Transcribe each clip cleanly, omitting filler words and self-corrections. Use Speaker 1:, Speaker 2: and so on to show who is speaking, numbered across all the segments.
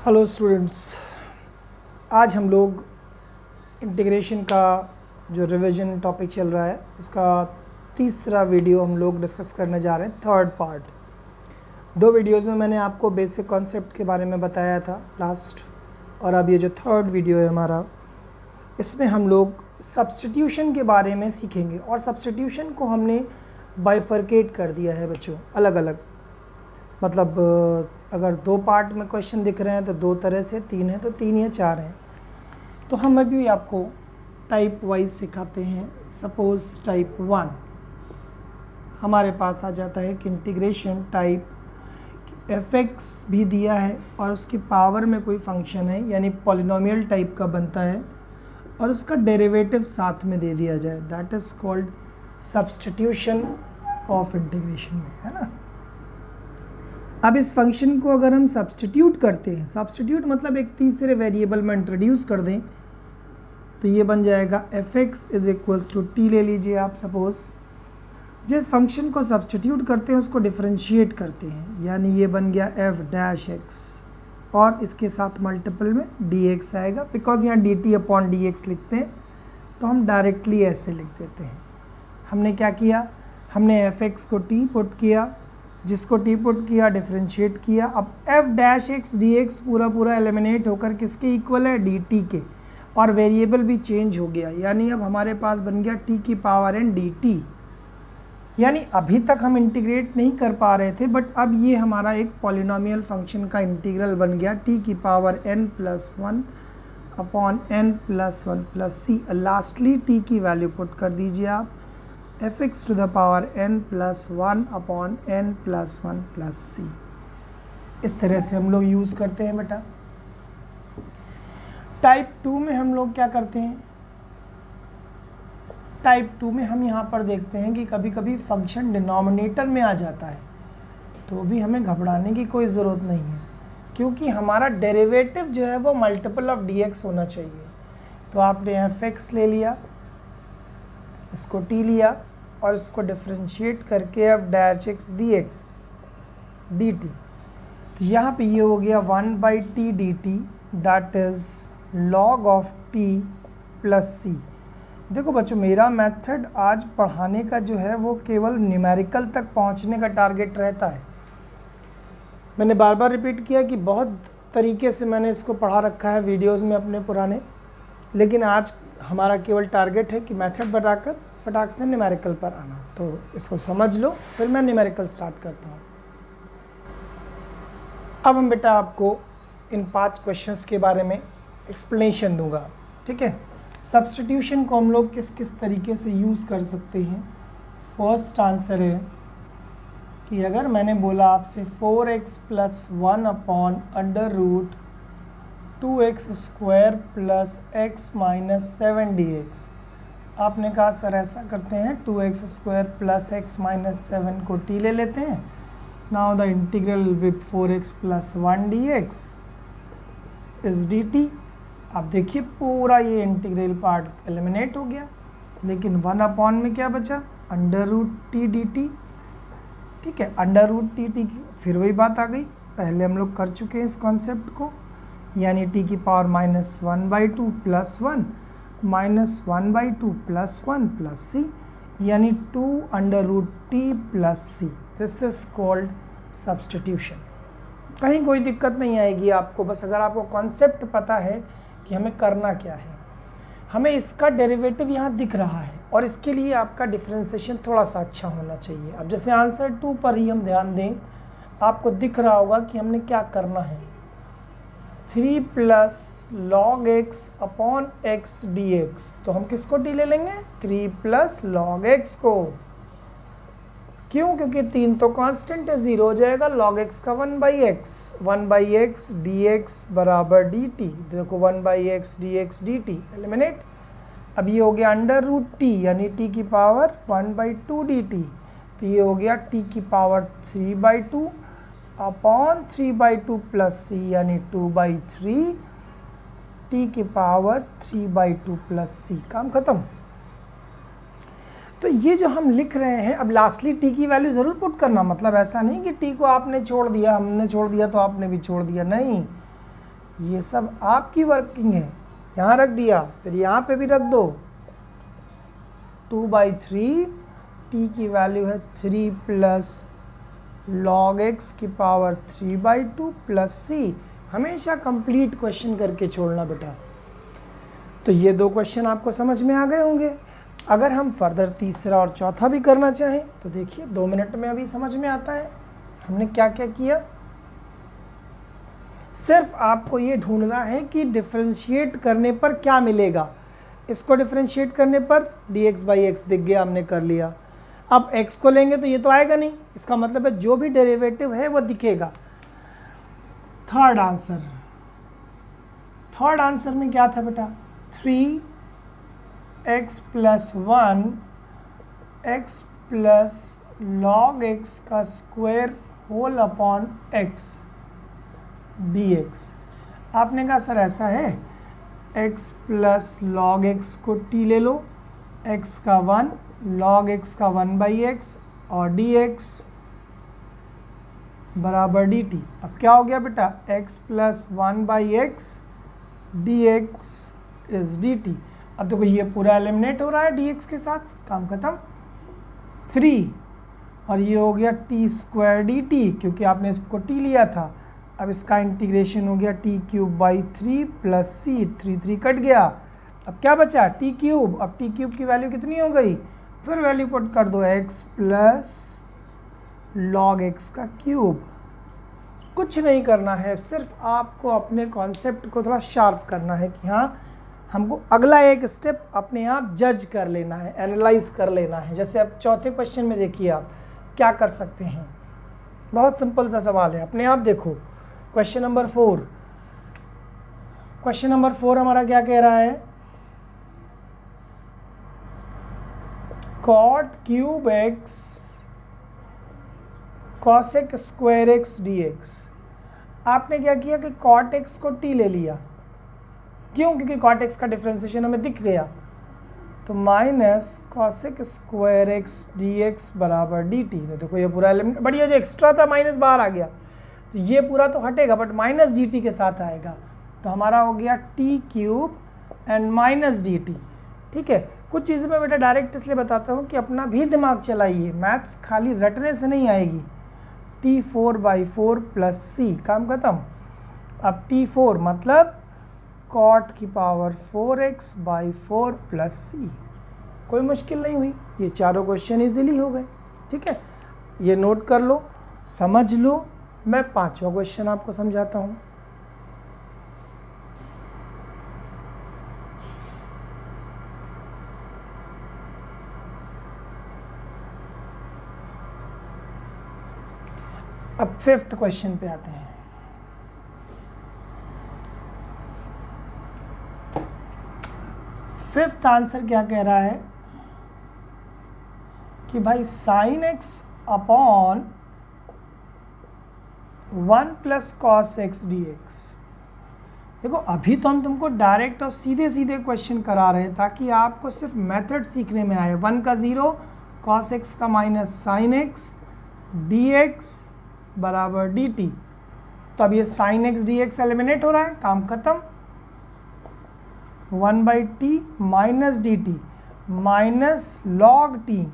Speaker 1: Hello students, आज हम लोग इंटीग्रेशन का जो रिवीजन टॉपिक चल रहा है उसका तीसरा वीडियो हम लोग डिस्कस करने जा रहे हैं, थर्ड पार्ट। दो वीडियोज़ में मैंने आपको बेसिक कॉन्सेप्ट के बारे में बताया था लास्ट, और अब ये जो थर्ड वीडियो है हमारा, इसमें हम लोग सब्स्टिट्यूशन के बारे में सीखेंगे। और सब्स्टिट्यूशन को हमने बाइफरकेट कर दिया है बच्चों, अलग अलग। मतलब अगर दो पार्ट में क्वेश्चन दिख रहे हैं तो दो तरह से, तीन है तो तीन या चार हैं। तो हम अभी आपको टाइप वाइज सिखाते हैं। सपोज टाइप 1 हमारे पास आ जाता है कि इंटीग्रेशन टाइप fx भी दिया है और उसकी पावर में कोई फंक्शन है, यानी पॉलिनोमियल टाइप का बनता है, और उसका डेरिवेटिव साथ में दे दिया जाए। That is called substitution of integration में, है ना। अब इस फंक्शन को अगर हम सब्स्टिट्यूट करते हैं, सब्स्टिट्यूट मतलब एक तीसरे वेरिएबल में इंट्रोड्यूस कर दें, तो ये बन जाएगा fx is equals to t। ले लीजिए आप। सपोज जिस फंक्शन को सब्स्टिट्यूट करते हैं उसको डिफरेंशिएट करते हैं, यानी ये बन गया f डैश x, और इसके साथ मल्टीपल में dx आएगा। बिकॉज यहाँ dt अपॉन dx लिखते हैं तो हम डायरेक्टली ऐसे लिख देते हैं। हमने क्या किया, हमने fx को t पुट किया, जिसको टी पुट किया, डिफरेंशिएट किया। अब f dash x d x पूरा एलिमिनेट होकर किसके इक्वल है, डी टी के, और वेरिएबल भी चेंज हो गया, यानी अब हमारे पास बन गया t की पावर n डी टी। यानी अभी तक हम इंटीग्रेट नहीं कर पा रहे थे, बट अब ये हमारा एक पॉलिनोमियल फंक्शन का इंटीग्रल बन गया, t की power n plus 1 upon n plus 1 plus C. Lastly t की वैल्यू पुट कर दीजिए आप, fx to the power n plus 1 upon n plus 1 plus C. इस तरह से हम लोग यूज़ करते हैं बेटा। टाइप 2 में हम लोग क्या करते हैं, टाइप 2 में हम यहाँ पर देखते हैं कि कभी कभी फंक्शन डिनोमिनेटर में आ जाता है, तो भी हमें घबराने की कोई ज़रूरत नहीं है, क्योंकि हमारा डेरिवेटिव जो है वो मल्टीपल ऑफ dx होना चाहिए। तो आपने fx ले लिया, इसको t लिया, और इसको डिफरेंशिएट करके f dash x d x d t. तो यहाँ पे ये हो गया 1 by t D t, that is log of t plus C. देखो बच्चों, मेरा मेथड आज पढ़ाने का जो है वो केवल न्यूमेरिकल तक पहुँचने का टारगेट रहता है। मैंने बार बार रिपीट किया कि बहुत तरीके से मैंने इसको पढ़ा रखा है वीडियोस में अपने पुराने, लेकिन आज हमारा केवल टारगेट है कि मेथड बताकर फटाक से न्यूमेरिकल पर आना। तो इसको समझ लो, फिर मैं न्यूमेरिकल स्टार्ट करता हूँ। अब हम बेटा आपको इन 5 क्वेश्चंस के बारे में एक्सप्लेनेशन दूंगा, ठीक है। सब्स्टिट्यूशन को हम लोग किस किस तरीके से यूज़ कर सकते हैं। फर्स्ट आंसर है कि अगर मैंने बोला आपसे 4x plus 1 upon under root 2x square plus x minus 7 dx, आपने कहा सर ऐसा करते हैं 2x square plus x minus 7 को t ले लेते हैं। Now the integral with 4x plus 1 dx is dt। अब देखिए पूरा ये इंटीग्रल पार्ट एलिमिनेट हो गया, लेकिन 1 अपॉन में क्या बचा, under root T D T, ठीक है। अंडर रूट टी टी की फिर वही बात आ गई, पहले हम लोग कर चुके हैं इस कॉन्सेप्ट को, यानी t की पावर minus 1/2 plus 1 minus 1/2 plus 1 plus सी, यानी 2 under root t plus C. This is called substitution. कहीं कोई दिक्कत नहीं आएगी आपको, बस अगर आपको कॉन्सेप्ट पता है कि हमें करना क्या है। हमें इसका डेरिवेटिव यहाँ दिख रहा है, और इसके लिए आपका डिफरेंशिएशन थोड़ा सा अच्छा होना चाहिए। अब जैसे आंसर 2 पर ही हम ध्यान दें, आपको दिख रहा होगा कि हमने क्या करना है। 3 plus log x upon x d x, तो हम किसको डी ले लेंगे, 3 प्लस लॉग एक्स को। क्यों, क्योंकि 3 तो कांस्टेंट है, 0 हो जाएगा, लॉग एक्स का 1/x डी एक्स बराबर डी टी। देखो 1/x D x d T eliminate. अब ये हो गया अंडर रूट टी, यानी t की पावर 1/2 डी टी, तो ये हो गया t की पावर 3/2 अपॉन 3/2 प्लस सी, यानी 2/3 t की पावर 3/2 प्लस सी। काम खत्म। तो ये जो हम लिख रहे हैं, अब लास्टली टी की वैल्यू ज़रूर पुट करना, मतलब ऐसा नहीं कि टी को आपने छोड़ दिया, हमने छोड़ दिया तो आपने भी छोड़ दिया, नहीं। ये सब आपकी वर्किंग है, यहाँ रख दिया, फिर यहाँ पे भी रख दो। 2/3 t की वैल्यू है 3 प्लस log x की पावर 3/2 प्लस c। हमेशा कंप्लीट क्वेश्चन करके छोड़ना बेटा। तो ये दो क्वेश्चन आपको समझ में आ गए होंगे। अगर हम फर्दर तीसरा और चौथा भी करना चाहें तो देखिए 2 मिनट में अभी समझ में आता है हमने क्या क्या किया। सिर्फ आपको ये ढूंढना है कि डिफरेंशिएट करने पर क्या मिलेगा। इसको डिफरेंशिएट करने पर dx/x दिख गया, हमने कर लिया। अब x को लेंगे तो ये तो आएगा नहीं, इसका मतलब है जो भी डेरिवेटिव है वो दिखेगा। थर्ड आंसर में क्या था बेटा, 3x + 1 x plus log x का square whole upon x dx। आपने कहा सर ऐसा है, x प्लस log x को t ले लो, x का 1 log x का 1/x और dx बराबर dt। अब क्या हो गया बेटा, x plus 1/x dx is dt। अब देखो ये पूरा एलिमिनेट हो रहा है dx के साथ, काम खत्म। 3 और ये हो गया t² dt, क्योंकि आपने इसको t लिया था। अब इसका इंटीग्रेशन हो गया t³ प्लस c, 3 कट गया। अब क्या बचा, t³। अब t³ की वैल्यू कितनी हो गई, फिर वैल्यू पुट कर दो, x प्लस log x का क्यूब। कुछ नहीं करना है, सिर्फ आपको अपने कॉन्सेप्ट को थोड़ा शार्प करना है कि हाँ हमको अगला एक स्टेप अपने आप जज कर लेना है, एनालाइज कर लेना है। जैसे अब चौथे क्वेश्चन में देखिए आप क्या कर सकते हैं। बहुत सिंपल सा सवाल है, अपने आप देखो। क्वेश्चन नंबर 4 हमारा क्या कह रहा है, cot³ x cosec² x dx। आपने क्या किया कि cot x को t ले लिया, क्यों, क्योंकि cot x का डिफरेंशिएशन हमें दिख गया। तो माइनस cosec² x dx बराबर dt। तो देखो ये पूरा एलिमेंट, बट ये जो एक्स्ट्रा था माइनस बाहर आ गया, तो ये पूरा तो हटेगा बट माइनस dt के साथ आएगा। तो हमारा हो गया t³ एंड माइनस dt। ठीक है, कुछ चीज़ें मैं बेटा डायरेक्ट इसलिए बताता हूँ कि अपना भी दिमाग चलाइए, मैथ्स खाली रटने से नहीं आएगी। t4/4 प्लस c, काम खत्म। अब t4 मतलब cot की पावर 4x/4 प्लस c। कोई मुश्किल नहीं हुई, ये चारों क्वेश्चन इजीली हो गए। ठीक है, ये नोट कर लो, समझ लो। मैं 5वां क्वेश्चन आपको समझाता हूँ। अब 5th क्वेश्चन पे आते हैं। फिफ्थ आंसर क्या कह रहा है कि भाई sin x upon 1 plus cos x dx। देखो अभी तो हम तुमको डायरेक्ट और सीधे सीधे क्वेश्चन करा रहे हैं ताकि आपको सिर्फ मेथड सीखने में आए। 1 का 0, cos x का माइनस sin x dx बराबर dt। तो अब ये sin x dx एलिमिनेट हो रहा है, काम खत्म। 1/t minus dt minus log t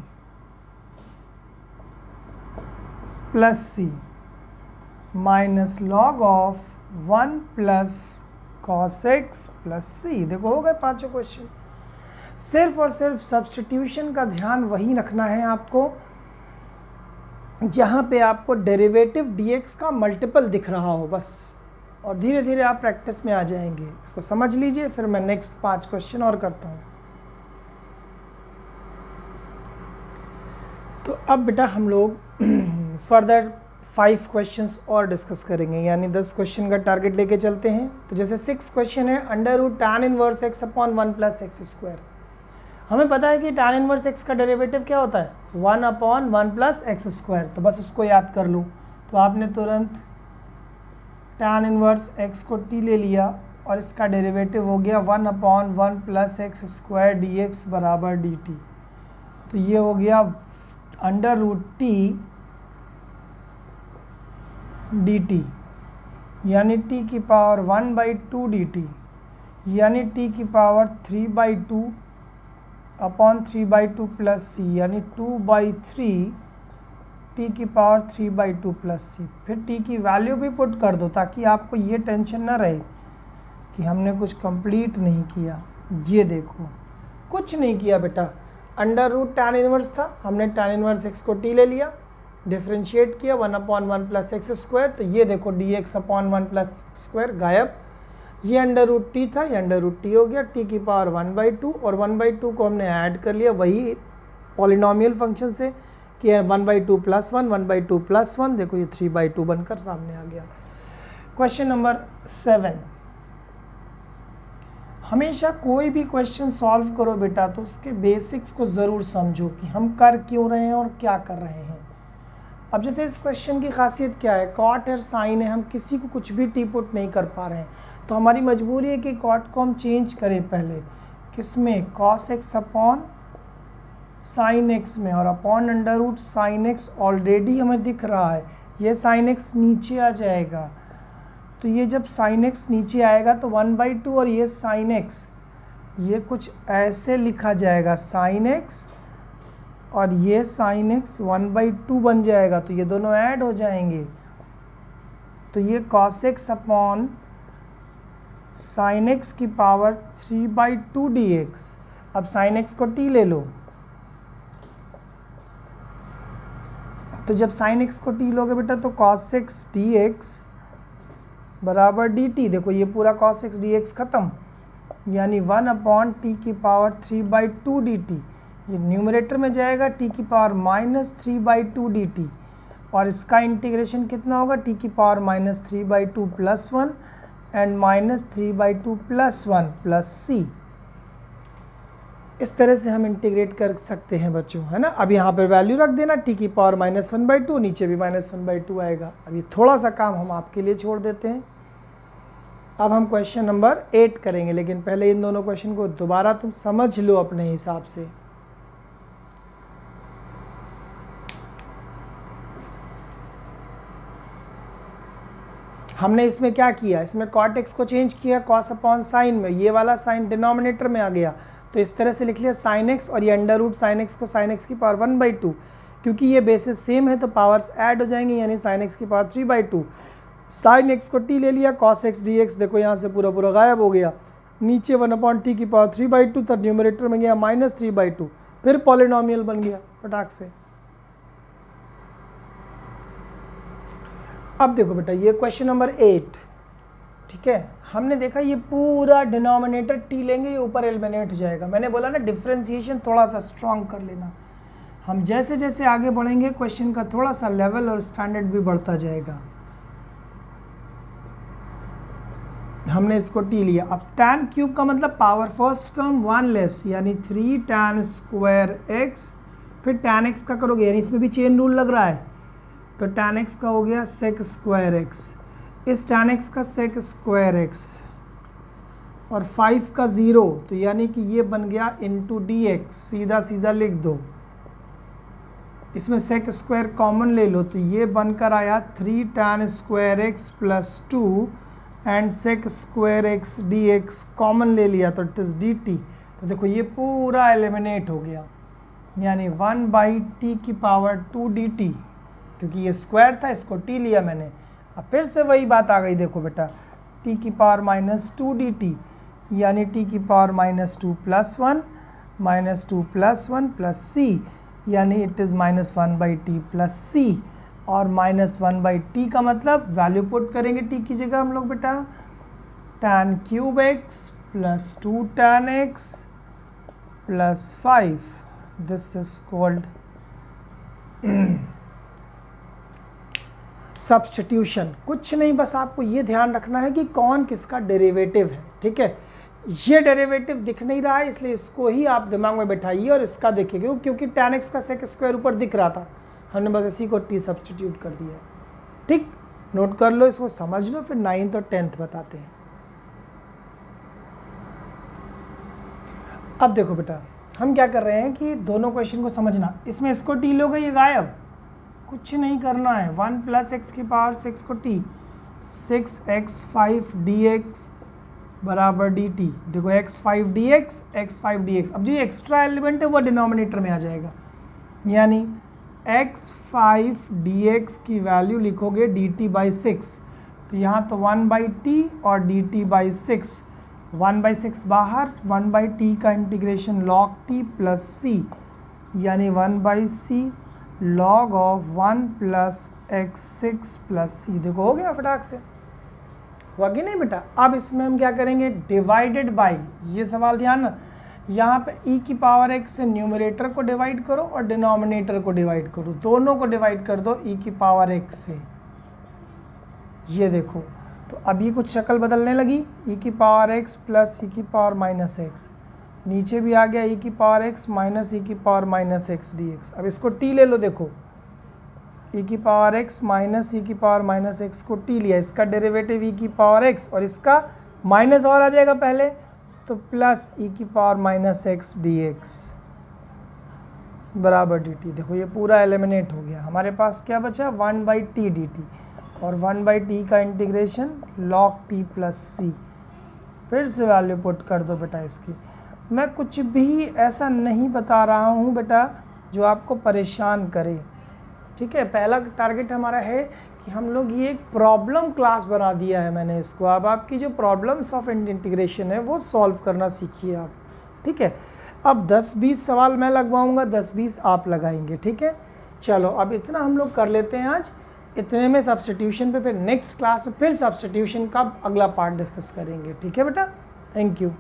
Speaker 1: plus c minus log of 1 plus cos x plus c। देखो हो गए 5 क्वेश्चन। सिर्फ और सिर्फ सब्स्टिट्यूशन का ध्यान वही रखना है आपको जहाँ पे आपको डेरिवेटिव dx का मल्टीपल दिख रहा हो बस, और धीरे धीरे आप प्रैक्टिस में आ जाएंगे। इसको समझ लीजिए, फिर मैं नेक्स्ट 5 क्वेश्चन और करता हूँ। तो अब बेटा हम लोग फर्दर 5 क्वेश्चंस और डिस्कस करेंगे, यानी 10 क्वेश्चन का टारगेट लेके चलते हैं। तो जैसे 6 क्वेश्चन है, √tan−1 x upon 1 plus x²। हमें पता है कि tan−1 x का डेरिवेटिव क्या होता है, 1 अपॉन 1 प्लस x²। तो बस उसको याद कर लो। तो आपने तुरंत tan−1 x को t ले लिया और इसका डेरिवेटिव हो गया 1 अपॉन 1 प्लस x² dx बराबर dt। तो ये हो गया √t dt। यानी t की पावर 1/2 dt, यानी t की पावर 3/2 अपॉन 3/2 प्लस c, यानी 2/3 t की पावर 3/2 प्लस c। फिर t की वैल्यू भी पुट कर दो ताकि आपको ये टेंशन ना रहे कि हमने कुछ कंप्लीट नहीं किया। ये देखो कुछ नहीं किया बेटा, अंडर रूट tan इनवर्स था, हमने tan इनवर्स x को t ले लिया, डिफ्रेंशिएट किया 1/1 प्लस एक्स स्क्वायर, तो ये देखो dx अपॉन 1 प्लस स्क्वायर गायब। ये अंडर रूट टी था, ये अंडर रूट टी हो गया, टी की पावर 1/2 और 1/2 को हमने ऐड कर लिया वही पॉलिनोमियल फंक्शन से कि 1/2 प्लस 1, 1/2 प्लस 1, देखो ये 3/2 बनकर सामने आ गया। क्वेश्चन नंबर 7, हमेशा कोई भी क्वेश्चन सॉल्व करो बेटा तो उसके बेसिक्स को ज़रूर समझो कि हम कर क्यों रहे हैं और क्या कर रहे हैं। अब जैसे इस क्वेश्चन की खासियत क्या है, कॉट और साइन है, हम किसी को कुछ भी टी पुट नहीं कर पा रहे हैं, तो हमारी मजबूरी है कि कॉट को हम चेंज करें पहले किसमें, cos X upon sine X में, और upon under root sine X already हमें दिख रहा है, ये साइन एक्स नीचे आ जाएगा, तो ये जब साइन एक्स नीचे आएगा तो 1/2 और ये साइन एक्स ये कुछ ऐसे लिखा जाएगा, साइन एक्स और ये साइन एक्स 1/2 बन जाएगा, तो ये दोनों ऐड हो जाएंगे, तो ये cos X upon sine x की पावर 3/2 dx। अब साइन एक्स को t ले लो, तो जब साइन एक्स को t लोगे बेटा तो कॉस एक्स dx बराबर dt, देखो ये पूरा cos x dx ख़त्म, यानी 1/t की पावर 3/2 dt, ये न्यूमरेटर में जाएगा t की पावर -3/2 dt, और इसका इंटीग्रेशन कितना होगा, t की power -3/2 plus 1 and -3/2 plus 1 plus c। इस तरह से हम इंटीग्रेट कर सकते हैं बच्चों, है ना। अब यहाँ पर वैल्यू रख देना, t की पावर -1/2, नीचे भी -1/2 आएगा। अब ये थोड़ा सा काम हम आपके लिए छोड़ देते हैं। अब हम क्वेश्चन नंबर 8 करेंगे, लेकिन पहले इन दोनों क्वेश्चन को दोबारा तुम समझ लो अपने हिसाब से। हमने इसमें क्या किया, इसमें कॉट एक्स को चेंज किया कॉस अपॉन साइन में, ये वाला साइन डिनोमिनेटर में आ गया, तो इस तरह से लिख लिया साइन एक्स, और ये अंडर रूट साइन एक्स को साइन एक्स की पावर 1/2, क्योंकि ये बेसिस सेम है तो पावर्स ऐड हो जाएंगी, यानी साइन एक्स की पावर 3/2। साइन एक्स को टी ले लिया, कॉस एक्स डी एक्स देखो यहाँ से पूरा पूरा गायब हो गया, नीचे 1/t की पावर 3/2 तब न्यूमरेटर में गया -3/2, फिर पॉलिनोमियल बन गया फटाक से। अब देखो बेटा ये क्वेश्चन नंबर 8, ठीक है, हमने देखा ये पूरा डिनोमिनेटर टी लेंगे, ये ऊपर एलिमिनेट हो जाएगा। मैंने बोला ना डिफ्रेंसिएशन थोड़ा सा स्ट्रॉन्ग कर लेना, हम जैसे जैसे आगे बढ़ेंगे क्वेश्चन का थोड़ा सा लेवल और स्टैंडर्ड भी बढ़ता जाएगा। हमने इसको टी लिया, अब tan क्यूब का मतलब पावर फर्स्ट टर्म 1 लेस, यानी 3 tan स्क्वायर x, फिर tan x का करोगे, यानी इसमें भी चेन रूल लग रहा है, तो tan x का हो गया sec स्क्वायर x, इस tan x का sec स्क्वायर x, और 5 का 0, तो यानी कि ये बन गया इंटू dx, सीधा सीधा लिख दो, इसमें sec स्क्वायर कॉमन ले लो, तो ये बनकर आया 3 tan square x plus 2 and sec square x dx common ले लिया तो इट इज़ dt, तो देखो ये पूरा एलिमिनेट हो गया, यानी 1/t की पावर 2 dt, क्योंकि ये स्क्वायर था इसको t लिया मैंने। अब फिर से वही बात आ गई, देखो बेटा t की पावर -2 dt, यानी t की power -2 plus 1 -2 plus 1 plus c, यानी it is -1/t plus c, और -1/t का मतलब वैल्यू पुट करेंगे t की जगह हम लोग बेटा, tan cube x plus 2 tan x plus 5, this is called substitution. कुछ नहीं, बस आपको ये ध्यान रखना है कि कौन किसका डेरिवेटिव है, ठीक है। ये डेरिवेटिव दिख नहीं रहा है इसलिए इसको ही आप दिमाग में बैठाइए और इसका देखिए, क्योंकि tan x का sec स्क्वायर ऊपर दिख रहा था, हमने बस इसी को t सब्स्टिट्यूट कर दिया है, ठीक। नोट कर लो, इसको समझ लो, फिर 9th और 10th बताते हैं। अब देखो बेटा हम क्या कर रहे हैं कि दोनों क्वेश्चन को समझना, इसमें इसको t लोगे ये गायब, कुछ नहीं करना है, 1 प्लस एक्स की पावर 6 को t, 6x5 dx बराबर dt। देखो x5 dx, x5 dx, अब जो एक्स्ट्रा एलिमेंट है वो डिनोमिनेटर में आ जाएगा, यानी x5 dx की वैल्यू लिखोगे dt बाई 6, तो यहाँ तो 1/t और dt बाई 6, 1/6 बाहर, 1/t का integration log t plus c, यानी 1/c log of 1 plus x6 plus c। देखो हो गया फटाक से, हुआ कि नहीं बेटा। अब इसमें हम क्या करेंगे, डिवाइडेड बाई, ये सवाल ध्यान ना, यहाँ पे e की पावर x से न्यूमरेटर को डिवाइड करो और डिनोमिनेटर को डिवाइड करो, दोनों को डिवाइड कर दो e की पावर x से। ये देखो, तो अब ये कुछ शक्ल बदलने लगी, e की पावर x प्लस e की पावर माइनस x, नीचे भी आ गया e की पावर x माइनस e की पावर माइनस x dx। अब इसको t ले लो, देखो e की पावर x माइनस e की पावर माइनस x को t लिया, इसका डेरिवेटिव e की पावर x और इसका माइनस और आ जाएगा पहले, तो प्लस e की पावर माइनस x dx बराबर dt। देखो ये पूरा एलिमिनेट हो गया, हमारे पास क्या बचा, 1/t dt और 1/t का integration log t plus c। फिर से वैल्यू पुट कर दो बेटा इसकी। मैं कुछ भी ऐसा नहीं बता रहा हूँ बेटा जो आपको परेशान करे, ठीक है। पहला टारगेट हमारा है कि हम लोग ये एक प्रॉब्लम क्लास बना दिया है मैंने इसको, अब आपकी जो प्रॉब्लम्स ऑफ इंटीग्रेशन है वो सॉल्व करना सीखिए आप, ठीक है। अब 10-20 सवाल मैं लगवाऊंगा, 10-20 आप लगाएंगे, ठीक है। चलो अब इतना हम लोग कर लेते हैं आज, इतने में सब्स्टिट्यूशन पे फिर नेक्स्ट क्लास में फिर सब्स्टिट्यूशन का अगला पार्ट डिस्कस करेंगे, ठीक है बेटा। Thank you.